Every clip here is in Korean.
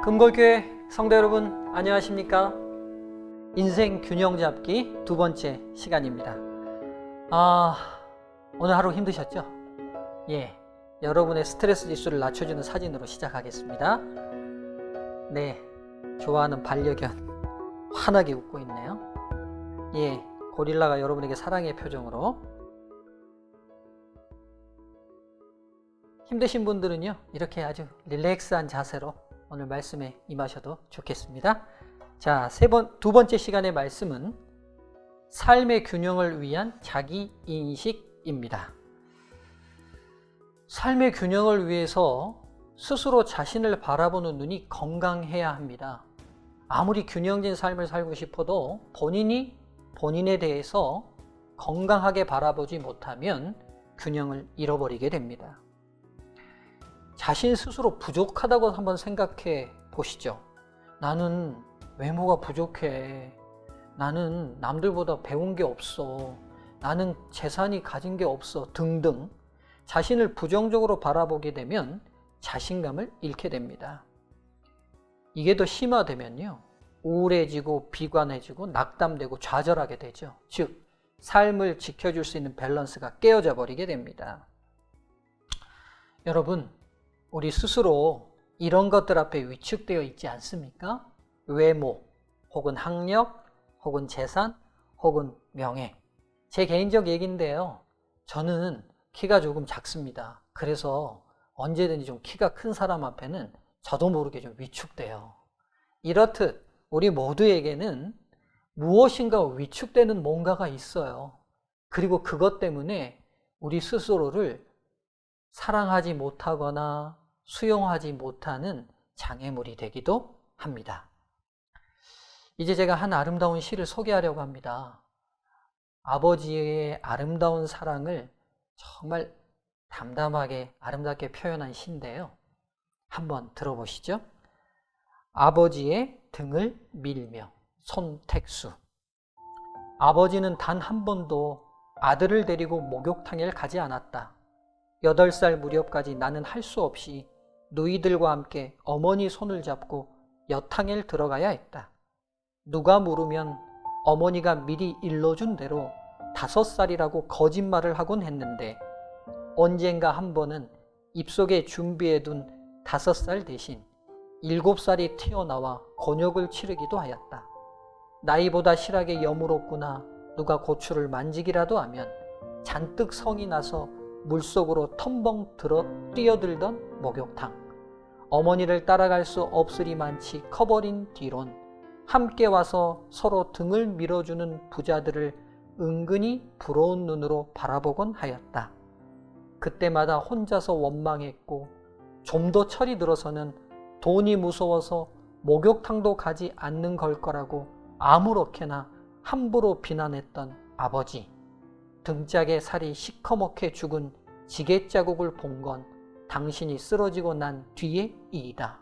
금골교회 성도 여러분 안녕하십니까? 인생 균형 잡기 두 번째 시간입니다. 오늘 하루 힘드셨죠? 여러분의 스트레스 지수를 낮춰주는 사진으로 시작하겠습니다. 좋아하는 반려견 환하게 웃고 있네요. 고릴라가 여러분에게 사랑의 표정으로. 힘드신 분들은요, 이렇게 아주 릴렉스한 자세로 오늘 말씀에 임하셔도 좋겠습니다. 자, 두 번째 시간의 말씀은 삶의 균형을 위한 자기인식입니다. 삶의 균형을 위해서 스스로 자신을 바라보는 눈이 건강해야 합니다. 아무리 균형진 삶을 살고 싶어도 본인이 본인에 대해서 건강하게 바라보지 못하면 균형을 잃어버리게 됩니다. 자신 스스로 부족하다고 한번 생각해 보시죠. 나는 외모가 부족해. 나는 남들보다 배운 게 없어. 나는 재산이 가진 게 없어. 등등 자신을 부정적으로 바라보게 되면 자신감을 잃게 됩니다. 이게 더 심화되면요, 우울해지고 비관해지고 낙담되고 좌절하게 되죠. 즉, 삶을 지켜줄 수 있는 밸런스가 깨어져 버리게 됩니다. 여러분, 우리 스스로 이런 것들 앞에 위축되어 있지 않습니까? 외모, 혹은 학력, 혹은 재산, 혹은 명예. 제 개인적 얘기인데요, 저는 키가 조금 작습니다. 그래서 언제든지 좀 키가 큰 사람 앞에는 저도 모르게 좀 위축돼요. 이렇듯 우리 모두에게는 무엇인가 위축되는 뭔가가 있어요. 그리고 그것 때문에 우리 스스로를 사랑하지 못하거나 수용하지 못하는 장애물이 되기도 합니다. 이제 제가 한 아름다운 시를 소개하려고 합니다. 아버지의 아름다운 사랑을 정말 담담하게 아름답게 표현한 시인데요. 한번 들어보시죠. 아버지의 등을 밀며. 손택수. 아버지는 단 한 번도 아들을 데리고 목욕탕에 가지 않았다. 8살 무렵까지 나는 할 수 없이 누이들과 함께 어머니 손을 잡고 여탕에 들어가야 했다. 누가 물으면 어머니가 미리 일러준 대로 5살이라고 거짓말을 하곤 했는데, 언젠가 한 번은 입속에 준비해둔 5살 대신 7살이 튀어나와 곤욕을 치르기도 하였다. 나이보다 실하게 여물었구나. 누가 고추를 만지기라도 하면 잔뜩 성이 나서 물속으로 텀벙 뛰어들던 목욕탕. 어머니를 따라갈 수 없으리만치 커버린 뒤론 함께 와서 서로 등을 밀어주는 부자들을 은근히 부러운 눈으로 바라보곤 하였다. 그때마다 혼자서 원망했고, 좀 더 철이 들어서는 돈이 무서워서 목욕탕도 가지 않는 걸 거라고 아무렇게나 함부로 비난했던 아버지. 등짝에 살이 시커멓게 죽은 지게 자국을 본 건 당신이 쓰러지고 난 뒤의 일이다.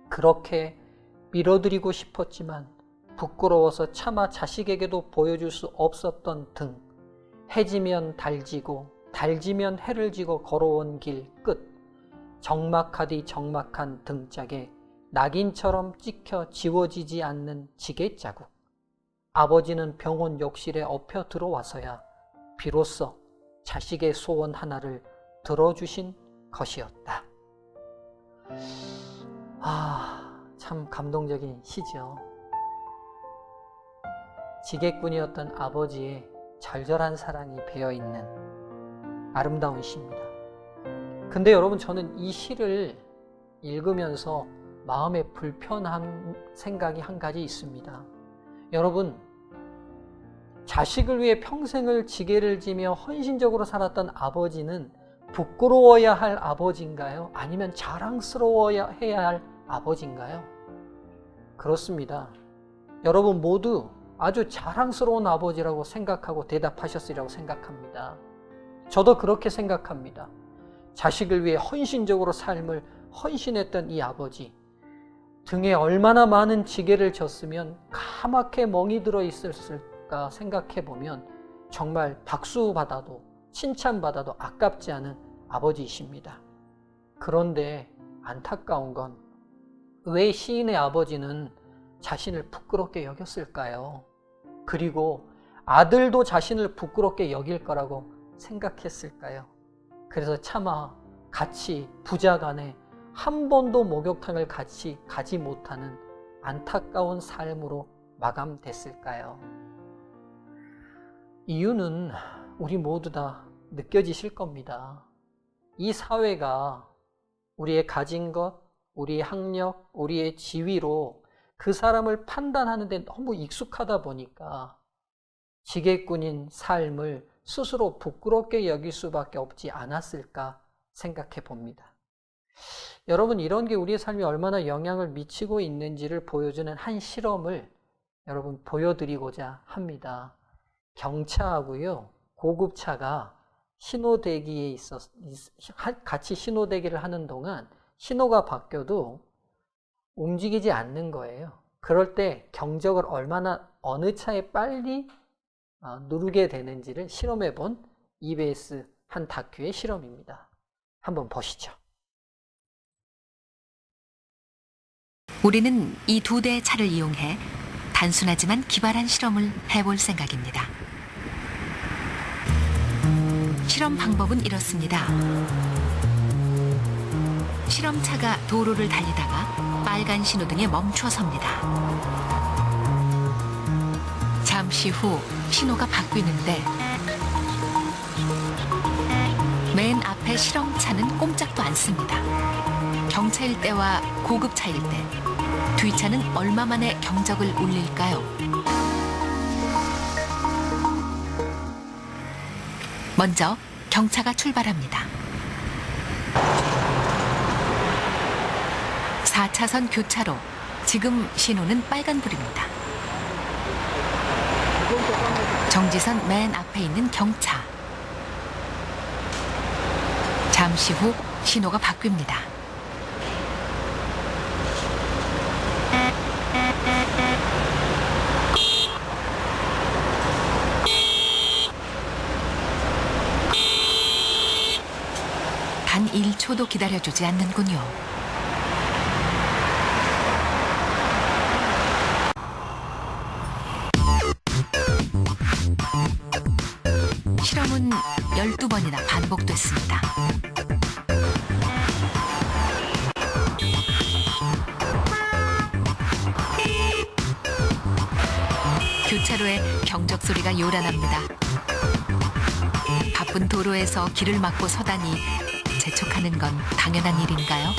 그렇게 밀어드리고 싶었지만 부끄러워서 차마 자식에게도 보여줄 수 없었던 등. 해지면 달지고 달지면 해를 지고 걸어온 길 끝. 적막하디 적막한 등짝에 낙인처럼 찍혀 지워지지 않는 지게 자국. 아버지는 병원 욕실에 엎혀 들어와서야 비로소 자식의 소원 하나를 들어주신 것이었다. 참 감동적인 시죠. 지게꾼이었던 아버지의 절절한 사랑이 배어있는 아름다운 시입니다. 근데 여러분, 저는 이 시를 읽으면서 마음에 불편한 생각이 한 가지 있습니다. 여러분, 자식을 위해 평생을 지게를 지며 헌신적으로 살았던 아버지는 부끄러워야 할 아버지인가요? 아니면 자랑스러워야 해야 할 아버지인가요? 그렇습니다. 여러분 모두 아주 자랑스러운 아버지라고 생각하고 대답하셨으리라고 생각합니다. 저도 그렇게 생각합니다. 자식을 위해 헌신적으로 삶을 헌신했던 이 아버지, 등에 얼마나 많은 지게를 졌으면 까맣게 멍이 들어 있었을까 생각해보면 정말 박수받아도 칭찬받아도 아깝지 않은 아버지이십니다. 그런데 안타까운 건 왜 시인의 아버지는 자신을 부끄럽게 여겼을까요? 그리고 아들도 자신을 부끄럽게 여길 거라고 생각했을까요? 그래서 차마 같이 부자간에 한 번도 목욕탕을 같이 가지 못하는 안타까운 삶으로 마감됐을까요? 이유는 우리 모두 다 느껴지실 겁니다. 이 사회가 우리의 가진 것, 우리의 학력, 우리의 지위로 그 사람을 판단하는데 너무 익숙하다 보니까 지게꾼인 삶을 스스로 부끄럽게 여길 수밖에 없지 않았을까 생각해 봅니다. 여러분, 이런 게 우리의 삶에 얼마나 영향을 미치고 있는지를 보여주는 한 실험을 여러분 보여드리고자 합니다. 경차하고요, 고급차가 신호대기에 같이 신호대기를 하는 동안 신호가 바뀌어도 움직이지 않는 거예요. 그럴 때 경적을 어느 차에 빨리 누르게 되는지를 실험해 본 EBS 한 다큐의 실험입니다. 한번 보시죠. 우리는 이 두 대의 차를 이용해 단순하지만 기발한 실험을 해볼 생각입니다. 실험 방법은 이렇습니다. 실험차가 도로를 달리다가 빨간 신호등에 멈춰 섭니다. 잠시 후 신호가 바뀌는데 맨 앞에 실험차는 꼼짝도 않습니다. 경차일 때와 고급차일 때 두 차는 얼마 만에 경적을 울릴까요? 먼저 경차가 출발합니다. 4차선 교차로 지금 신호는 빨간불입니다. 정지선 맨 앞에 있는 경차. 잠시 후 신호가 바뀝니다. 단 1초도 기다려주지 않는군요. 실험은 12번이나 반복됐습니다. 교차로에 경적 소리가 요란합니다. 바쁜 도로에서 길을 막고 서다니 재촉하는 건 당연한 일인가요?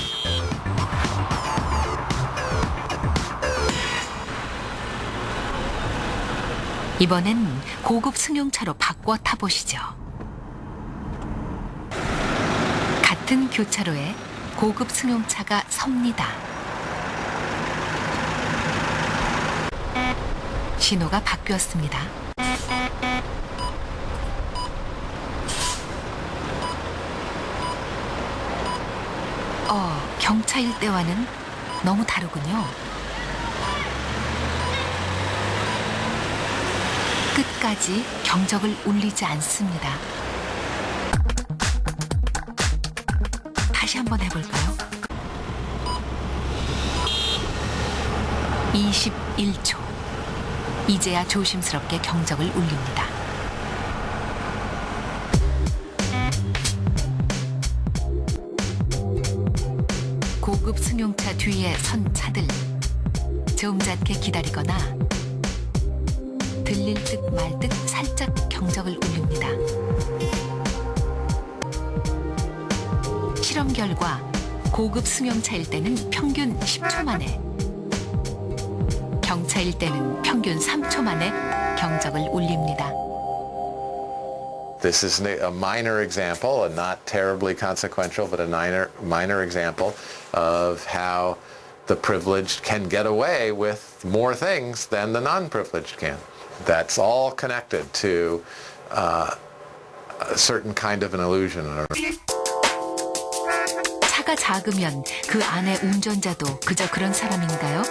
이번엔 고급 승용차로 바꿔 타보시죠. 같은 교차로에 고급 승용차가 섭니다. 신호가 바뀌었습니다. 경차일 때와는 너무 다르군요. 끝까지 경적을 울리지 않습니다. 다시 한번 해볼까요? 21초. 이제야 조심스럽게 경적을 울립니다. 고급 승용차 뒤에 선 차들 점잖게 기다리거나 들릴 듯 말 듯 살짝 경적을 울립니다. 실험 결과 고급 승용차일 때는 평균 10초 만에, 경차일 때는 평균 3초 만에 경적을 울립니다. This is a minor example, a not terribly consequential, but a minor example of how the privileged can get away with more things than the non-privileged can. That's all connected to a certain kind of an illusion. 차가 작으면 그 안에 운전자도 그저 그런 사람인가요?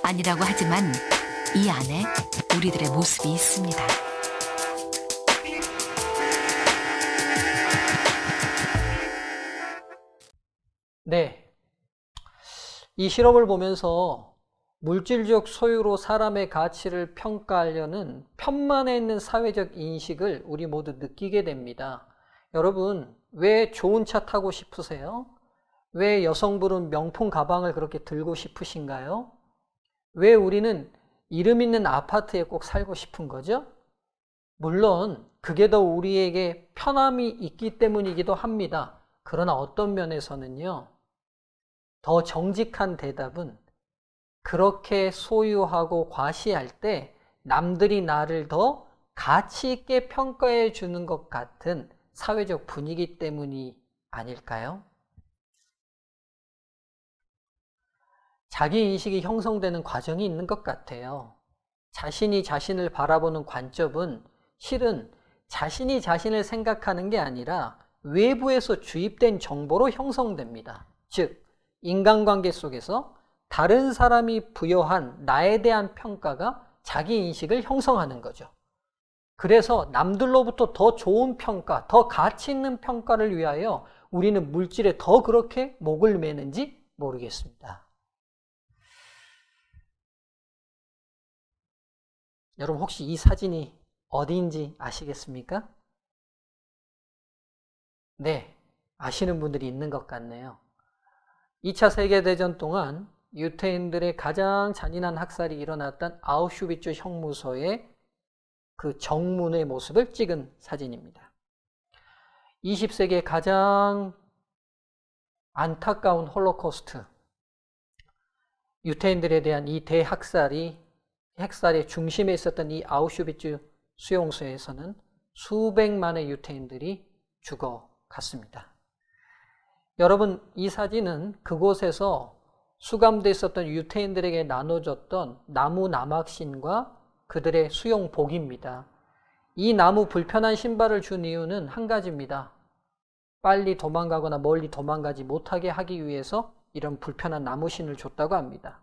아니라고 하지만 이 안에 우리들의 모습이 있습니다. 네, 이 실험을 보면서 물질적 소유로 사람의 가치를 평가하려는 편만에 있는 사회적 인식을 우리 모두 느끼게 됩니다. 여러분, 왜 좋은 차 타고 싶으세요? 왜 여성분은 명품 가방을 그렇게 들고 싶으신가요? 왜 우리는 이름 있는 아파트에 꼭 살고 싶은 거죠? 물론 그게 더 우리에게 편함이 있기 때문이기도 합니다. 그러나 어떤 면에서는요, 더 정직한 대답은 그렇게 소유하고 과시할 때 남들이 나를 더 가치 있게 평가해 주는 것 같은 사회적 분위기 때문이 아닐까요? 자기 인식이 형성되는 과정이 있는 것 같아요. 자신이 자신을 바라보는 관점은 실은 자신이 자신을 생각하는 게 아니라 외부에서 주입된 정보로 형성됩니다. 즉, 인간관계 속에서 다른 사람이 부여한 나에 대한 평가가 자기 인식을 형성하는 거죠. 그래서 남들로부터 더 좋은 평가, 더 가치 있는 평가를 위하여 우리는 물질에 더 그렇게 목을 매는지 모르겠습니다. 여러분, 혹시 이 사진이 어디인지 아시겠습니까? 네, 아시는 분들이 있는 것 같네요. 2차 세계대전 동안 유태인들의 가장 잔인한 학살이 일어났던 아우슈비츠 형무소의 그 정문의 모습을 찍은 사진입니다. 20세기의 가장 안타까운 홀로코스트, 유태인들에 대한 이 대학살의 중심에 있었던 이 아우슈비츠 수용소에서는 수백만의 유태인들이 죽어갔습니다. 여러분, 이 사진은 그곳에서 수감되어 있었던 유태인들에게 나눠줬던 나무 나막신과 그들의 수용복입니다. 이 나무 불편한 신발을 준 이유는 한 가지입니다. 빨리 도망가거나 멀리 도망가지 못하게 하기 위해서 이런 불편한 나무신을 줬다고 합니다.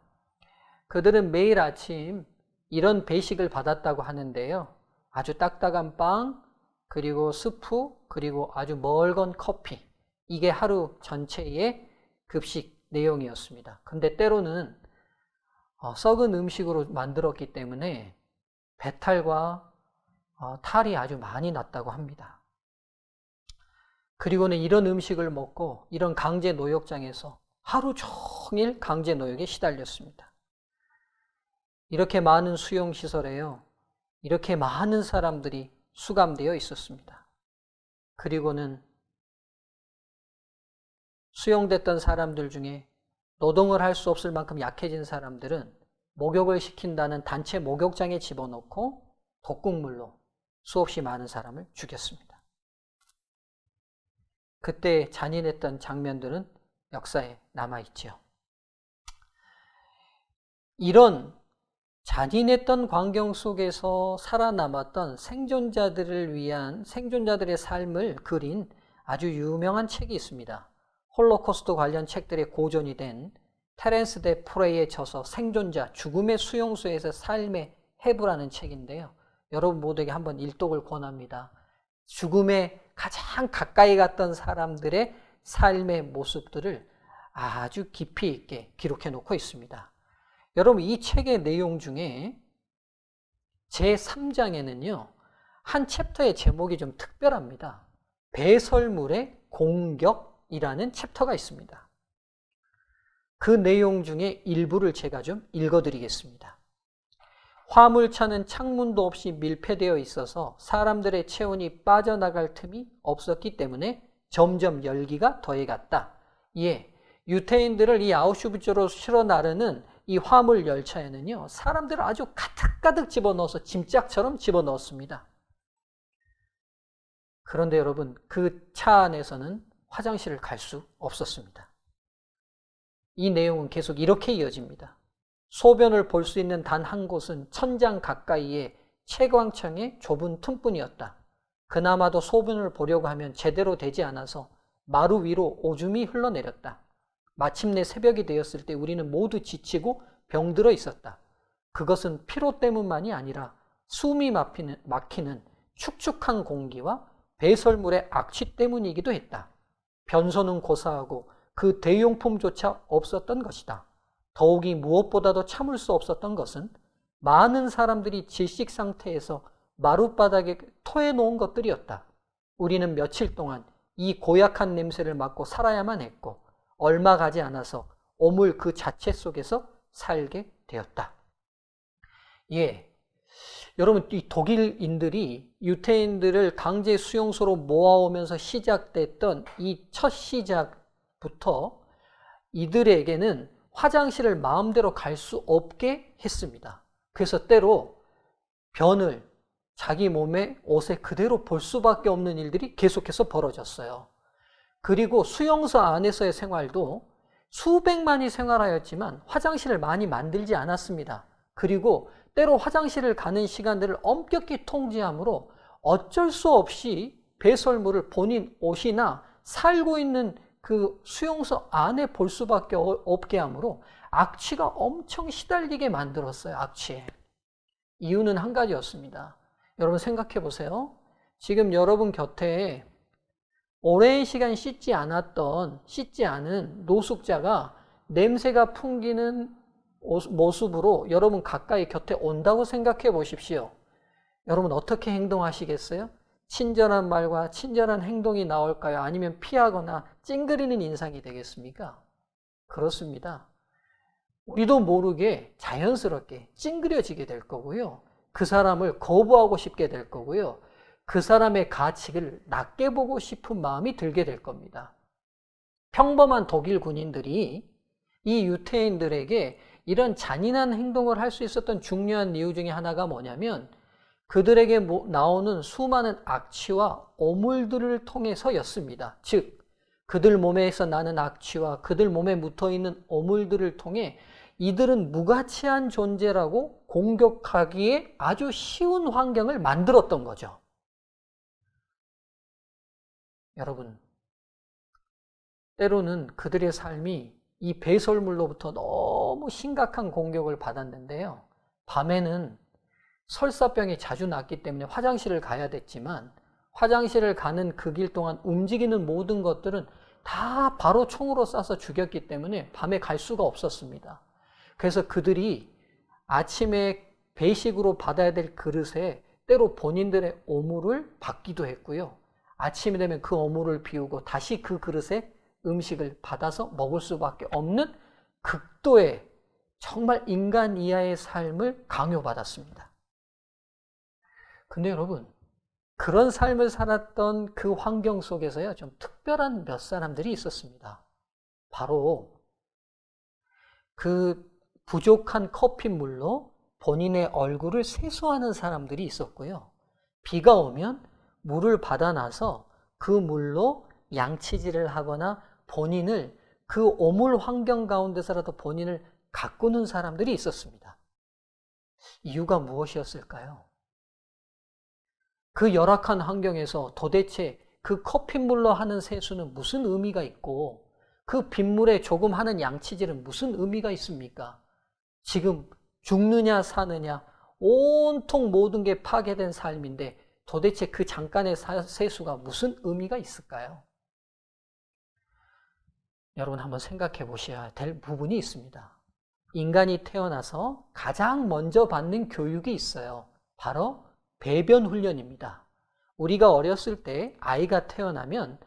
그들은 매일 아침 이런 배식을 받았다고 하는데요. 아주 딱딱한 빵, 그리고 스프, 그리고 아주 멀건 커피. 이게 하루 전체의 급식 내용이었습니다. 근데 때로는 썩은 음식으로 만들었기 때문에 배탈과 탈이 아주 많이 났다고 합니다. 그리고는 이런 음식을 먹고 이런 강제 노역장에서 하루 종일 강제 노역에 시달렸습니다. 이렇게 많은 수용시설에요, 이렇게 많은 사람들이 수감되어 있었습니다. 그리고는 수용됐던 사람들 중에 노동을 할 수 없을 만큼 약해진 사람들은 목욕을 시킨다는 단체 목욕장에 집어넣고 독극물로 수없이 많은 사람을 죽였습니다. 그때 잔인했던 장면들은 역사에 남아있죠. 이런 잔인했던 광경 속에서 살아남았던 생존자들의 삶을 그린 아주 유명한 책이 있습니다. 홀로코스트 관련 책들의 고전이 된 테렌스 데 프레이의 저서 생존자, 죽음의 수용소에서 삶의 해부라는 책인데요. 여러분 모두에게 한번 일독을 권합니다. 죽음에 가장 가까이 갔던 사람들의 삶의 모습들을 아주 깊이 있게 기록해 놓고 있습니다. 여러분, 이 책의 내용 중에 제3장에는요, 한 챕터의 제목이 좀 특별합니다. 배설물의 공격이라는 챕터가 있습니다. 그 내용 중에 일부를 제가 좀 읽어드리겠습니다. 화물차는 창문도 없이 밀폐되어 있어서 사람들의 체온이 빠져나갈 틈이 없었기 때문에 점점 열기가 더해갔다. 예, 유태인들을 이 아우슈비츠로 실어 나르는 이 화물 열차에는요, 사람들을 아주 가득가득 집어넣어서 짐짝처럼 집어넣었습니다. 그런데 여러분, 그 차 안에서는 화장실을 갈 수 없었습니다. 이 내용은 계속 이렇게 이어집니다. 소변을 볼 수 있는 단 한 곳은 천장 가까이에 채광창의 좁은 틈뿐이었다. 그나마도 소변을 보려고 하면 제대로 되지 않아서 마루 위로 오줌이 흘러내렸다. 마침내 새벽이 되었을 때 우리는 모두 지치고 병들어 있었다. 그것은 피로 때문만이 아니라 숨이 막히는 축축한 공기와 배설물의 악취 때문이기도 했다. 변소는 고사하고 그 대용품조차 없었던 것이다. 더욱이 무엇보다도 참을 수 없었던 것은 많은 사람들이 질식 상태에서 마룻바닥에 토해놓은 것들이었다. 우리는 며칠 동안 이 고약한 냄새를 맡고 살아야만 했고 얼마 가지 않아서 오물 그 자체 속에서 살게 되었다. 예, 여러분 이 독일인들이 유태인들을 강제 수용소로 모아오면서 시작됐던 이 첫 시작부터 이들에게는 화장실을 마음대로 갈 수 없게 했습니다. 그래서 때로 변을 자기 몸에 옷에 그대로 볼 수밖에 없는 일들이 계속해서 벌어졌어요. 그리고 수용소 안에서의 생활도 수백만이 생활하였지만 화장실을 많이 만들지 않았습니다. 그리고 때로 화장실을 가는 시간들을 엄격히 통제하므로 어쩔 수 없이 배설물을 본인 옷이나 살고 있는 그 수용소 안에 볼 수밖에 없게 하므로 악취가 엄청 시달리게 만들었어요. 악취에. 이유는 한 가지였습니다. 여러분 생각해 보세요. 지금 여러분 곁에 오랜 시간 씻지 않은 노숙자가 냄새가 풍기는 모습으로 여러분 가까이 곁에 온다고 생각해 보십시오. 여러분 어떻게 행동하시겠어요? 친절한 말과 친절한 행동이 나올까요? 아니면 피하거나 찡그리는 인상이 되겠습니까? 그렇습니다. 우리도 모르게 자연스럽게 찡그려지게 될 거고요. 그 사람을 거부하고 싶게 될 거고요. 그 사람의 가치를 낮게 보고 싶은 마음이 들게 될 겁니다. 평범한 독일 군인들이 이 유태인들에게 이런 잔인한 행동을 할 수 있었던 중요한 이유 중에 하나가 뭐냐면 그들에게 나오는 수많은 악취와 오물들을 통해서였습니다. 즉 그들 몸에서 나는 악취와 그들 몸에 묻어있는 오물들을 통해 이들은 무가치한 존재라고 공격하기에 아주 쉬운 환경을 만들었던 거죠. 여러분, 때로는 그들의 삶이 이 배설물로부터 너무 심각한 공격을 받았는데요. 밤에는 설사병이 자주 났기 때문에 화장실을 가야 됐지만 화장실을 가는 그 길 동안 움직이는 모든 것들은 다 바로 총으로 쏴서 죽였기 때문에 밤에 갈 수가 없었습니다. 그래서 그들이 아침에 배식으로 받아야 될 그릇에 때로 본인들의 오물을 받기도 했고요. 아침이 되면 그 오물을 비우고 다시 그 그릇에 음식을 받아서 먹을 수밖에 없는 극도의 정말 인간 이하의 삶을 강요받았습니다. 근데 여러분, 그런 삶을 살았던 그 환경 속에서요, 좀 특별한 몇 사람들이 있었습니다. 바로 그 부족한 커피물로 본인의 얼굴을 세수하는 사람들이 있었고요. 비가 오면 물을 받아놔서 그 물로 양치질을 하거나 본인을 그 오물 환경 가운데서라도 본인을 가꾸는 사람들이 있었습니다. 이유가 무엇이었을까요? 그 열악한 환경에서 도대체 그 커피물로 하는 세수는 무슨 의미가 있고 그 빗물에 조금 하는 양치질은 무슨 의미가 있습니까? 지금 죽느냐 사느냐 온통 모든 게 파괴된 삶인데 도대체 그 잠깐의 세수가 무슨 의미가 있을까요? 여러분 한번 생각해 보셔야 될 부분이 있습니다. 인간이 태어나서 가장 먼저 받는 교육이 있어요. 바로 배변 훈련입니다. 우리가 어렸을 때 아이가 태어나면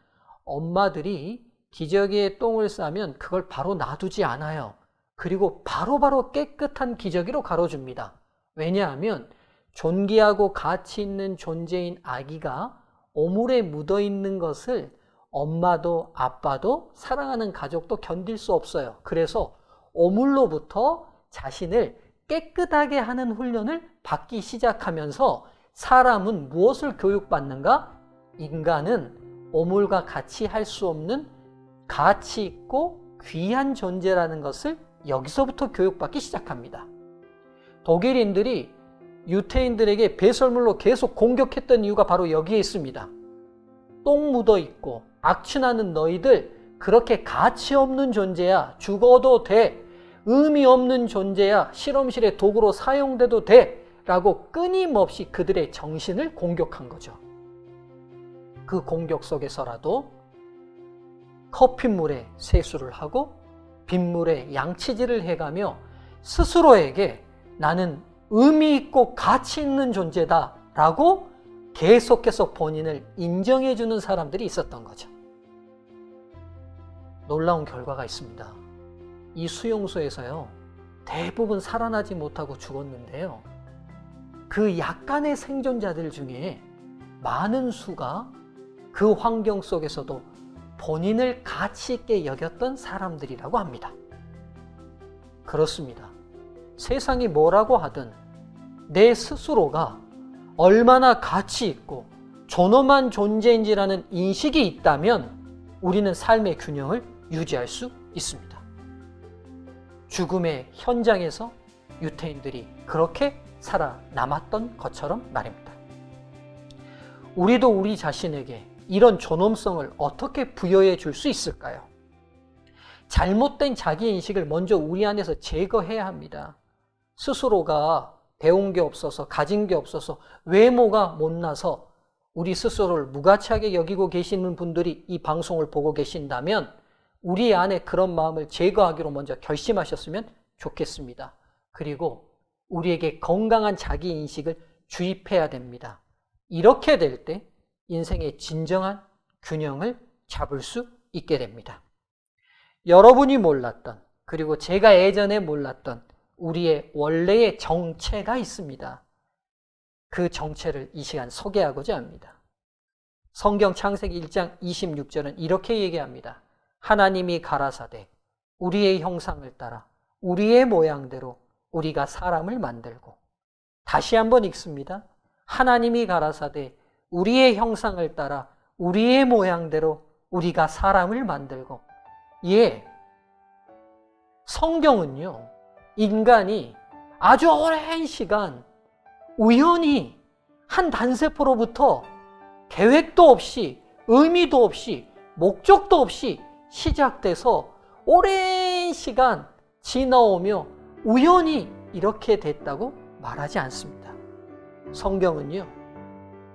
엄마들이 기저귀에 똥을 싸면 그걸 바로 놔두지 않아요. 그리고 바로바로 깨끗한 기저귀로 갈아줍니다. 왜냐하면 존귀하고 가치 있는 존재인 아기가 오물에 묻어있는 것을 엄마도 아빠도 사랑하는 가족도 견딜 수 없어요. 그래서 오물로부터 자신을 깨끗하게 하는 훈련을 받기 시작하면서 사람은 무엇을 교육받는가? 인간은 오물과 같이 할 수 없는 가치 있고 귀한 존재라는 것을 여기서부터 교육받기 시작합니다. 독일인들이 유태인들에게 배설물로 계속 공격했던 이유가 바로 여기에 있습니다. 똥 묻어 있고 악취나는 너희들 그렇게 가치 없는 존재야. 죽어도 돼. 의미 없는 존재야. 실험실의 도구로 사용돼도 돼. 라고 끊임없이 그들의 정신을 공격한 거죠. 그 공격 속에서라도 커피물에 세수를 하고 빗물에 양치질을 해가며 스스로에게 나는 의미 있고 가치 있는 존재다 라고 계속해서 본인을 인정해주는 사람들이 있었던 거죠. 놀라운 결과가 있습니다. 이 수용소에서요, 대부분 살아나지 못하고 죽었는데요, 그 약간의 생존자들 중에 많은 수가 그 환경 속에서도 본인을 가치 있게 여겼던 사람들이라고 합니다. 그렇습니다. 세상이 뭐라고 하든 내 스스로가 얼마나 가치 있고 존엄한 존재인지라는 인식이 있다면 우리는 삶의 균형을 유지할 수 있습니다. 죽음의 현장에서 유태인들이 그렇게 살아남았던 것처럼 말입니다. 우리도 우리 자신에게 이런 존엄성을 어떻게 부여해 줄 수 있을까요? 잘못된 자기인식을 먼저 우리 안에서 제거해야 합니다. 스스로가 배운 게 없어서, 가진 게 없어서, 외모가 못나서 우리 스스로를 무가치하게 여기고 계시는 분들이 이 방송을 보고 계신다면 우리 안에 그런 마음을 제거하기로 먼저 결심하셨으면 좋겠습니다. 그리고 우리에게 건강한 자기인식을 주입해야 됩니다. 이렇게 될 때 인생의 진정한 균형을 잡을 수 있게 됩니다. 여러분이 몰랐던, 그리고 제가 예전에 몰랐던 우리의 원래의 정체가 있습니다. 그 정체를 이 시간 소개하고자 합니다. 성경 창세기 1장 26절은 이렇게 얘기합니다. 하나님이 가라사대 우리의 형상을 따라 우리의 모양대로 우리가 사람을 만들고, 다시 한번 읽습니다. 하나님이 가라사대 우리의 형상을 따라 우리의 모양대로 우리가 사람을 만들고. 예, 성경은요, 인간이 아주 오랜 시간 우연히 한 단세포로부터 계획도 없이, 의미도 없이, 목적도 없이 시작돼서 오랜 시간 지나오며 우연히 이렇게 됐다고 말하지 않습니다. 성경은요,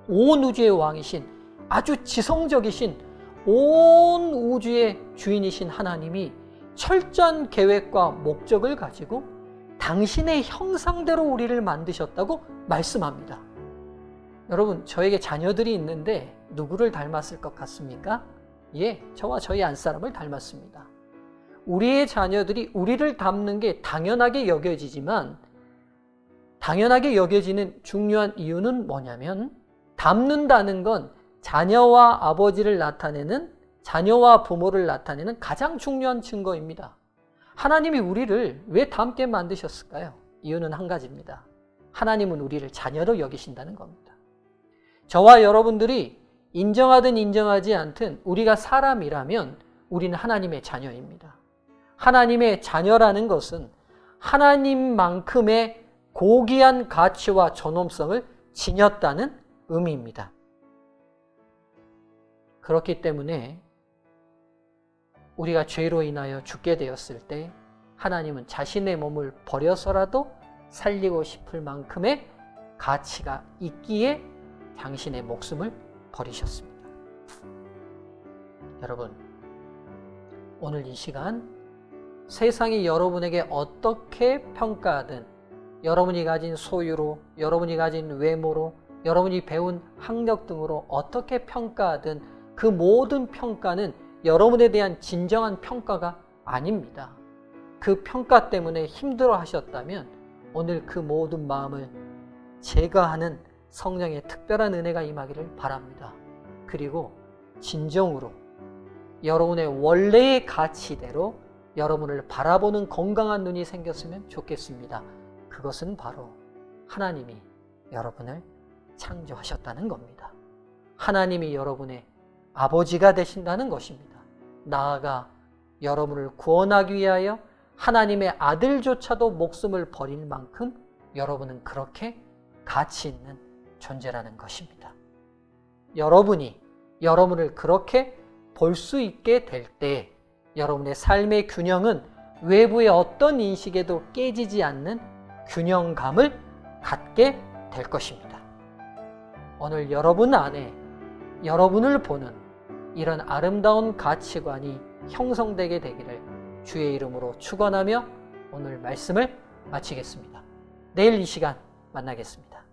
온 우주의 왕이신, 아주 지성적이신, 온 우주의 주인이신 하나님이 철저한 계획과 목적을 가지고 당신의 형상대로 우리를 만드셨다고 말씀합니다. 여러분, 저에게 자녀들이 있는데 누구를 닮았을 것 같습니까? 예, 저와 저희 안사람을 닮았습니다. 우리의 자녀들이 우리를 닮는 게 당연하게 여겨지지만, 당연하게 여겨지는 중요한 이유는 뭐냐면, 닮는다는 건 자녀와 아버지를 나타내는, 자녀와 부모를 나타내는 가장 중요한 증거입니다. 하나님이 우리를 왜 닮게 만드셨을까요? 이유는 한 가지입니다. 하나님은 우리를 자녀로 여기신다는 겁니다. 저와 여러분들이 인정하든 인정하지 않든 우리가 사람이라면 우리는 하나님의 자녀입니다. 하나님의 자녀라는 것은 하나님만큼의 고귀한 가치와 존엄성을 지녔다는 의미입니다. 그렇기 때문에 우리가 죄로 인하여 죽게 되었을 때 하나님은 자신의 몸을 버려서라도 살리고 싶을 만큼의 가치가 있기에 당신의 목숨을 버리셨습니다. 여러분, 오늘 이 시간 세상이 여러분에게 어떻게 평가하든, 여러분이 가진 소유로, 여러분이 가진 외모로, 여러분이 배운 학력 등으로 어떻게 평가하든 그 모든 평가는 여러분에 대한 진정한 평가가 아닙니다. 그 평가 때문에 힘들어 하셨다면 오늘 그 모든 마음을 제거하는 성령의 특별한 은혜가 임하기를 바랍니다. 그리고 진정으로 여러분의 원래의 가치대로 여러분을 바라보는 건강한 눈이 생겼으면 좋겠습니다. 그것은 바로 하나님이 여러분을 창조하셨다는 겁니다. 하나님이 여러분의 아버지가 되신다는 것입니다. 나아가 여러분을 구원하기 위하여 하나님의 아들조차도 목숨을 버릴 만큼 여러분은 그렇게 가치 있는 존재라는 것입니다. 여러분이 여러분을 그렇게 볼 수 있게 될 때 여러분의 삶의 균형은 외부의 어떤 인식에도 깨지지 않는 균형감을 갖게 될 것입니다. 오늘 여러분 안에 여러분을 보는 이런 아름다운 가치관이 형성되게 되기를 주의 이름으로 축원하며 오늘 말씀을 마치겠습니다. 내일 이 시간 만나겠습니다.